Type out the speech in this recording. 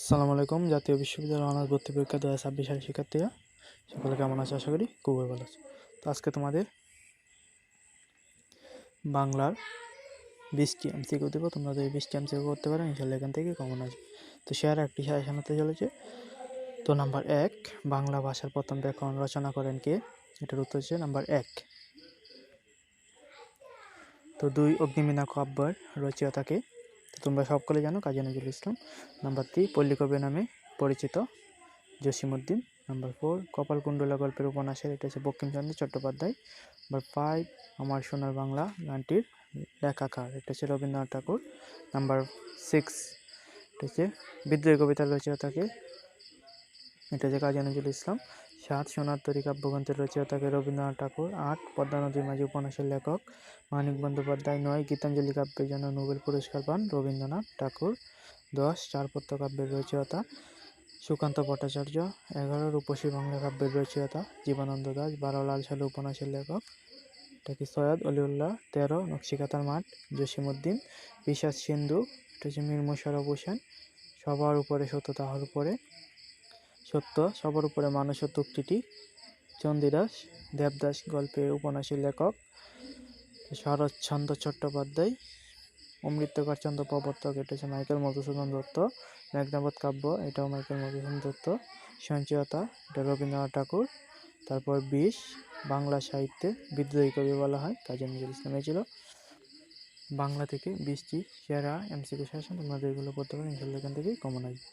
আসসালামু আলাইকুম। জাতীয় বিশ্ববিদ্যালয় অনার্স ভর্তি পরীক্ষা 2026 সালের শিক্ষার্থীরা সকলে কেমন আছো? আশা করি খুবই ভালো আছে। তো আজকে তোমাদের বাংলার 20টি এমসিকিউ দেবো। তোমরা যদি 20টি এমসিকিউ করতে পারো ইনশাল্লাহ এখান থেকে কমন আসবে। তো একটি সাজেশন হতে চলেছে। তো নাম্বার 1, বাংলা ভাষার প্রথম ব্যাকরণ রচনা করেন কে? এটার উত্তর হচ্ছে নাম্বার 1। তো 2, অগ্নিবীণা কাব্যের রচয়িতা কে? তোমরা সকলে জানো কাজী নজরুল ইসলাম। নাম্বার 3, পল্লীকবি নামে পরিচিত জসিমউদ্দিন। নাম্বার 4, কপালকুণ্ডলা গল্পের উপন্যাসের, এটা হচ্ছে বঙ্কিমচন্দ্র চট্টোপাধ্যায়। নাম্বার 5, আমার সোনার বাংলা গানটির লেখাকার, এটা হচ্ছে রবীন্দ্রনাথ ঠাকুর। নাম্বার 6, এটা হচ্ছে বিদ্রোহী কবিতার রচয়িতাকে, এটা হচ্ছে কাজী নজরুল ইসলাম। 7, সোনার তরী কাব্যগ্রন্থের রচয়িতাকে রবীন্দ্রনাথ ঠাকুর। 8, পদ্মা নদীর মাঝি উপন্যাসের লেখক মানিক বন্দ্যোপাধ্যায়। 9, গীতাঞ্জলি কাব্যের জন্য নোবেল পুরস্কার পান রবীন্দ্রনাথ ঠাকুর। 10, চারপত্র কাব্যের রচয়িতা সুকান্ত ভট্টাচার্য। 11, রূপসী বাংলা কাব্যের রচয়িতা জীবনানন্দ দাশ। 12, লাল সালু উপন্যাসের লেখক, এটা কি সৈয়দ অলিউল্লাহ। 13, নকশিকাঁথার মাঠ জসিমউদ্দিন। বিষাদ সিন্ধু, এটা হচ্ছে মীর মোশাররফ হোসেন। সবার উপরে সত্য তাহার উপরে, সত্য সবার উপরে মানুষ ও উক্তিটি চন্ডীদাস। দেবদাস গল্পের উপন্যাসের লেখক শরৎচন্দ্র চট্টোপাধ্যায়। অমৃতকার চন্দ্র প্রবর্তক, এটা হচ্ছে মাইকেল মধুসূদন দত্ত। মেঘনাদ কাব্য, এটাও মাইকেল মধুসূদন দত্ত। সঞ্চয়তা, এটা রবীন্দ্রনাথ ঠাকুর। তারপর 20, বাংলা সাহিত্যে বিদ্রোহী কবি বলা হয় কাজী নজরুল ইসলাম। এই ছিল বাংলা থেকে 20টি সেরা এমসিকিউ সেশন। তোমরা এগুলো করতে পারো ইনশাল্লাহ এখান থেকেই কমন আসবে।